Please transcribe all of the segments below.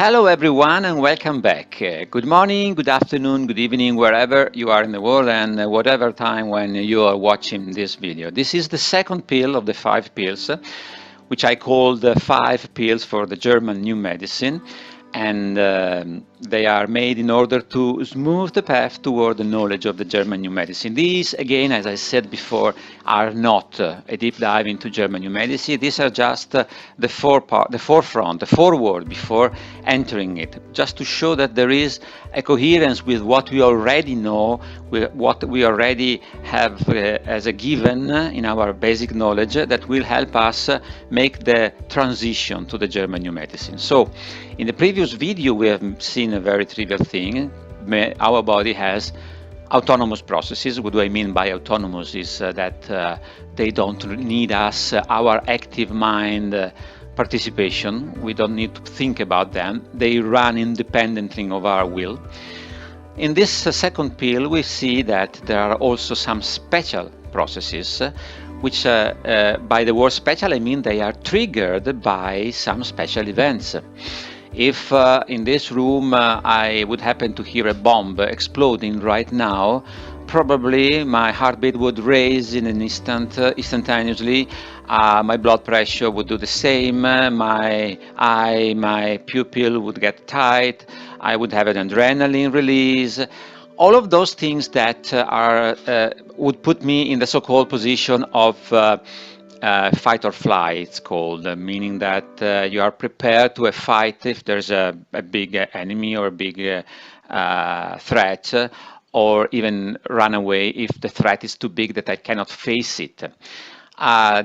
Hello everyone and welcome back. Good morning, good afternoon, good evening, wherever you are in the world and whatever time when you are watching this video. This is the second pill of the 5 pills, which I call the 5 pills for the German new medicine. And they are made in order to smooth the path toward the knowledge of the German new medicine. These, again, as I said before, are not a deep dive into German new medicine. These are just the forefront, the forward before entering it, just to show that there is a coherence with what we already know, with what we already have as a given in our basic knowledge that will help us make the transition to the German new medicine. So, in the previous video, we have seen a very trivial thing. Our body has autonomous processes. What do I mean by autonomous is that they don't need us, our active mind participation. We don't need to think about them. They run independently of our will. In this second pill, we see that there are also some special processes which, by the word special, I mean they are triggered by some special events. If in this room I would happen to hear a bomb exploding right now, probably my heartbeat would raise in an instant, instantaneously. My blood pressure would do the same. My pupil would get tight. I would have an adrenaline release. All of those things that would put me in the so-called position of fight or fly, it's called, meaning that you are prepared to a fight if there's a big enemy or a big threat, or even run away if the threat is too big that I cannot face it.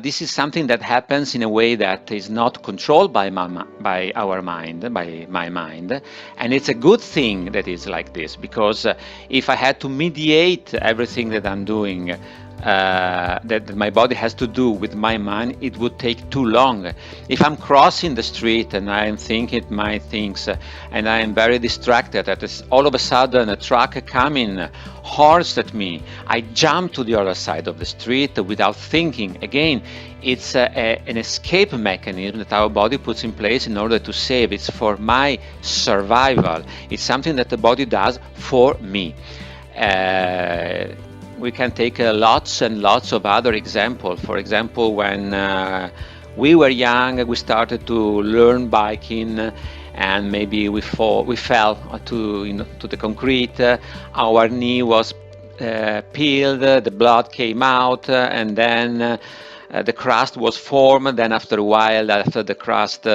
This is something that happens in a way that is not controlled by our mind, by my mind, and it's a good thing that it's like this, because if I had to mediate everything that I'm doing, that my body has to do with my mind, it would take too long. If I'm crossing the street and I'm thinking my things and I am very distracted, that all of a sudden a truck coming horns at me, I jump to the other side of the street without thinking. Again, it's an escape mechanism that our body puts in place in order to save. It's for my survival. It's something that the body does for me. We can take lots and lots of other examples. For example, when we were young, we started to learn biking, and maybe we fell to the concrete. Our knee was peeled, the blood came out, and then the crust was formed. Then after a while, after the crust,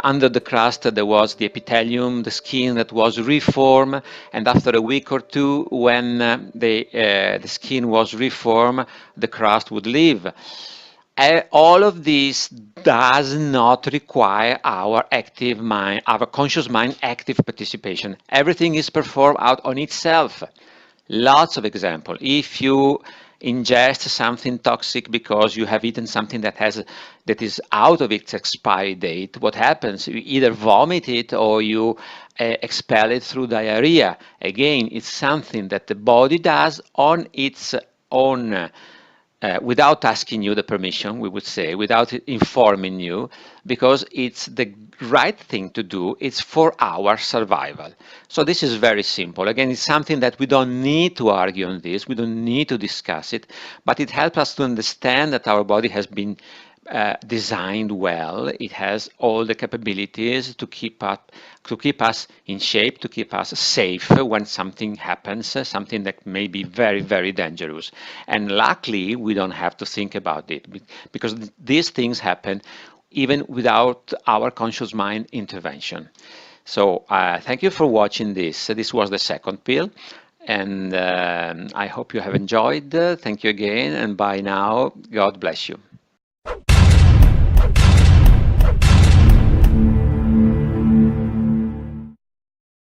under the crust there was the epithelium, the skin that was reformed, and after a week or two, when the skin was reformed, the crust would leave. All of this does not require our active mind, our conscious mind active participation. Everything is performed out on itself. Lots of examples. If you ingest something toxic because you have eaten something that is out of its expiry date, what happens? You either vomit it or you expel it through diarrhea. Again, it's something that the body does on its own, without asking you the permission, we would say, without informing you, because it's the right thing to do. It's for our survival. So this is very simple. Again, it's something that we don't need to argue on this, we don't need to discuss it, but it helps us to understand that our body has been designed well. It has all the capabilities to keep us in shape, to keep us safe when something happens, something that may be very, very dangerous. And luckily, we don't have to think about it, because these things happen even without our conscious mind intervention. So thank you for watching this. This was the second pill, and I hope you have enjoyed. Thank you again, and bye now. God bless you.